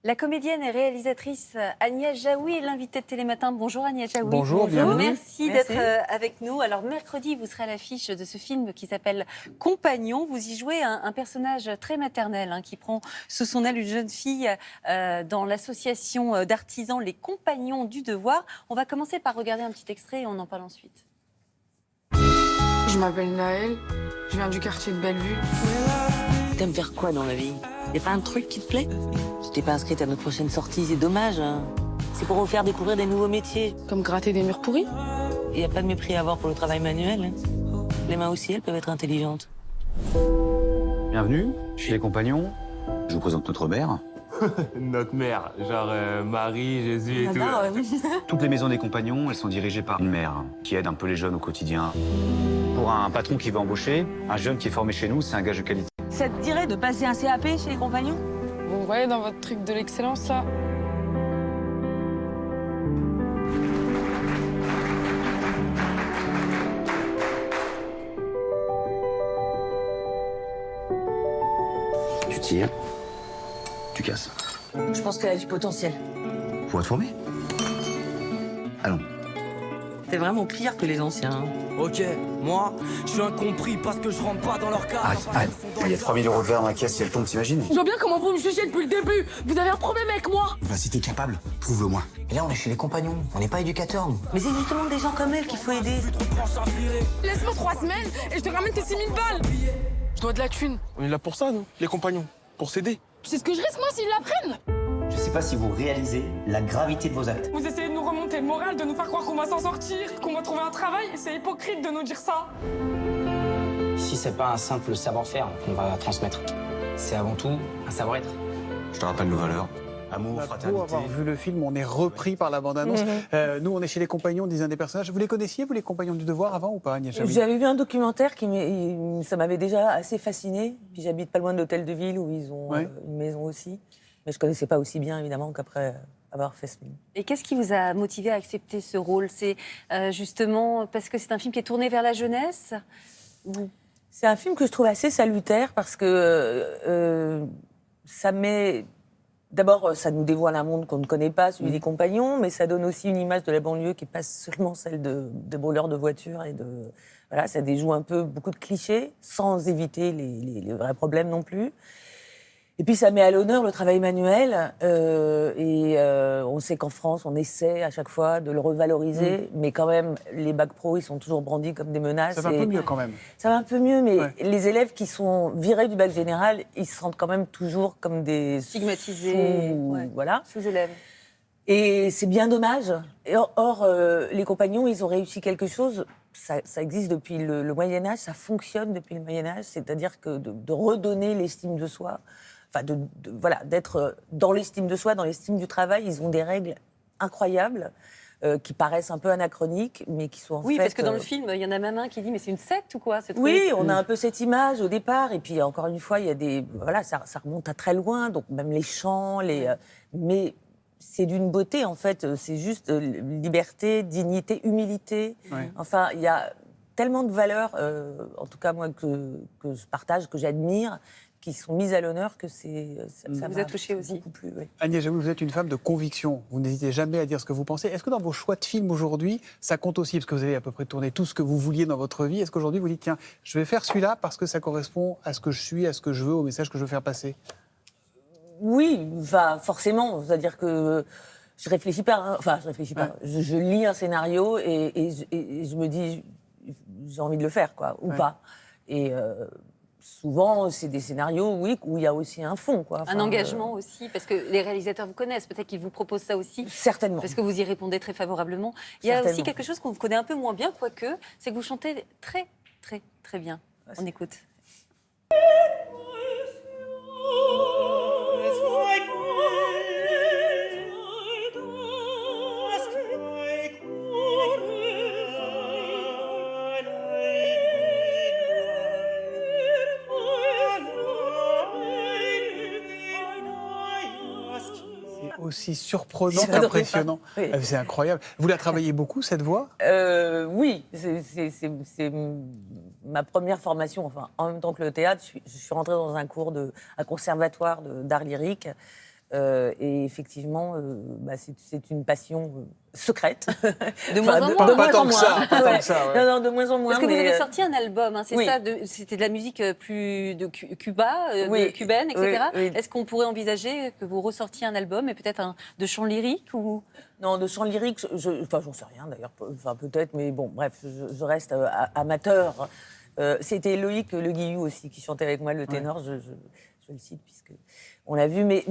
La comédienne et réalisatrice Agnès Jaoui est l'invitée de Télématin. Bonjour Agnès Jaoui. Bonjour, bienvenue. Merci d'être avec nous. Alors mercredi, vous serez à l'affiche de ce film qui s'appelle Compagnon. Vous y jouez un personnage très maternel qui prend sous son aile une jeune fille dans l'association d'artisans Les Compagnons du Devoir. On va commencer par regarder un petit extrait et on en parle ensuite. Je m'appelle Naël, je viens du quartier de Bellevue. T'aimes faire quoi dans la vie? Y'a pas un truc qui te plaît? Je t'ai pas inscrite à notre prochaine sortie, c'est dommage. C'est pour vous faire découvrir des nouveaux métiers. Comme gratter des murs pourris. Y a pas de mépris à avoir pour le travail manuel. Les mains aussi, elles peuvent être intelligentes. Bienvenue chez les Compagnons. Je vous présente notre mère. Notre mère, genre Marie, Jésus et tout. Toutes les maisons des Compagnons, elles sont dirigées par une mère qui aide un peu les jeunes au quotidien. Pour un patron qui veut embaucher, un jeune qui est formé chez nous, c'est un gage de qualité. Ça te dirait de passer un CAP chez les Compagnons? Vous me voyez dans votre truc de l'excellence, là? Tu tires, tu casses. Je pense qu'elle a du potentiel. Pour être formé. Allons. T'es vraiment pire que les anciens. Ok, moi, je suis incompris parce que je rentre pas dans leur cadre. Arrête. Il y a 3000 € de verre dans la caisse, si elle tombe, t'imagines? Je vois bien comment vous me jugez depuis le début. Vous avez un problème avec moi. Bah, si t'es capable, prouve-le-moi. Et là, on est chez les compagnons, on n'est pas éducateurs, nous. Mais c'est justement des gens comme elle qu'il faut aider. Laisse-moi 3 semaines et je te ramène tes 6000 balles. Je dois de la thune. On est là pour ça, nous, les compagnons, pour s'aider. Tu sais ce que je risque, moi, s'ils la prennent? Je sais pas si vous réalisez la gravité de vos actes. Vous essayez de nous remonter le moral, de nous faire croire qu'on va s'en sortir, qu'on va trouver un travail. C'est hypocrite de nous dire ça. Ici, c'est pas un simple savoir-faire qu'on va transmettre. C'est avant tout un savoir-être. Je te rappelle nos valeurs. Amour, Pour fraternité. avoir vu le film, on est repris par la bande-annonce. Nous, on est chez les Compagnons, disent un des personnages. Vous les connaissiez, vous, les Compagnons du Devoir, avant ou pas, Agnès Jaoui? J'avais vu un documentaire ça m'avait déjà assez fasciné. Puis j'habite pas loin de l'hôtel de ville où ils ont une maison aussi. Mais je connaissais pas aussi bien, évidemment, qu'après avoir fait ce film. Et qu'est-ce qui vous a motivé à accepter ce rôle? C'est justement parce que c'est un film qui est tourné vers la jeunesse? C'est un film que je trouve assez salutaire parce que ça met... D'abord, ça nous dévoile un monde qu'on ne connaît pas, celui des Compagnons, mais ça donne aussi une image de la banlieue qui n'est pas seulement celle de voleurs de voitures et de... Voilà, ça déjoue un peu beaucoup de clichés, sans éviter les vrais problèmes non plus. Et puis ça met à l'honneur le travail manuel, on sait qu'en France, on essaie à chaque fois de le revaloriser, mais quand même, les bacs pro, ils sont toujours brandis comme des menaces. Ça va un peu mieux quand même. Ça va un peu mieux, mais les élèves qui sont virés du bac général, ils se sentent quand même toujours comme des Stigmatisés, voilà. sous-élèves. Et c'est bien dommage. Or, les Compagnons, ils ont réussi quelque chose. Ça existe depuis le Moyen-Âge, ça fonctionne depuis le Moyen-Âge, c'est-à-dire que de redonner l'estime de soi, enfin voilà, d'être dans l'estime de soi, dans l'estime du travail. Ils ont des règles incroyables qui paraissent un peu anachroniques, mais qui sont en fait... Oui, parce que dans le film, il y en a même un qui dit « mais c'est une secte ou quoi ce truc ?» Oui, on a un peu cette image au départ, et puis encore une fois, il y a des... Voilà, ça remonte à très loin, donc même les chants, mais c'est d'une beauté, en fait. C'est juste liberté, dignité, humilité. Ouais. Enfin, il y a tellement de valeurs, en tout cas moi, que je partage, que j'admire, qui sont mises à l'honneur que ça vous a touché aussi. Beaucoup plus, oui. Agnès Jaoui, vous êtes une femme de conviction. Vous n'hésitez jamais à dire ce que vous pensez. Est-ce que dans vos choix de films aujourd'hui, ça compte aussi, parce que vous avez à peu près tourné tout ce que vous vouliez dans votre vie, est-ce qu'aujourd'hui vous dites, tiens, je vais faire celui-là parce que ça correspond à ce que je suis, à ce que je veux, au message que je veux faire passer? Oui, enfin, forcément. C'est-à-dire que je réfléchis pas. Je lis un scénario et je me dis, j'ai envie de le faire, quoi, ou pas. Et souvent, c'est des scénarios, oui, où il y a aussi un fond, quoi. Enfin, un engagement aussi, parce que les réalisateurs vous connaissent, peut-être qu'ils vous proposent ça aussi. Certainement. Parce que vous y répondez très favorablement. Il y a aussi quelque chose qu'on vous connaît un peu moins bien, quoique, c'est que vous chantez très, très, très bien. On écoute. Aussi surprenant qu'impressionnant. Oui. C'est incroyable. Vous la travaillez beaucoup, cette voix? Oui, c'est ma première formation, enfin, en même temps que le théâtre. Je suis rentrée dans un conservatoire d'art lyrique Et effectivement, c'est une passion secrète. De moins en moins. Pas tant que ça, pas tant que ça, ouais. Non, de moins en moins. Parce que vous mais, avez sorti un album, hein, c'est oui. ça, c'était de la musique plus de Cuba, Oui. cubaine, etc. Oui. Est-ce qu'on pourrait envisager que vous ressortiez un album et peut-être de chants lyriques ou... Non, de chant lyrique, j'en sais rien d'ailleurs, enfin peut-être, mais bon, bref, je reste amateur. C'était Loïc Le Guillou aussi qui chantait avec moi le ténor, je le cite puisque on l'a vu, mais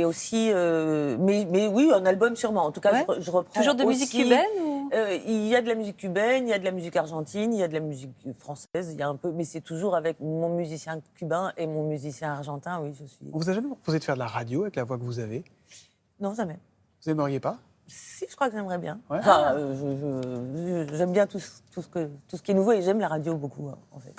aussi, mais oui, un album sûrement. En tout cas, Ouais. je reprends Toujours de musique aussi, cubaine ou... il y a de la musique cubaine, il y a de la musique argentine, il y a de la musique française, il y a un peu, mais c'est toujours avec mon musicien cubain et mon musicien argentin. Oui, je suis. On vous a jamais proposé de faire de la radio avec la voix que vous avez? Non, jamais. Vous aimeriez pas? Si, je crois que j'aimerais bien. Ouais. Enfin, j'aime bien tout ce qui est nouveau et j'aime la radio beaucoup, en fait.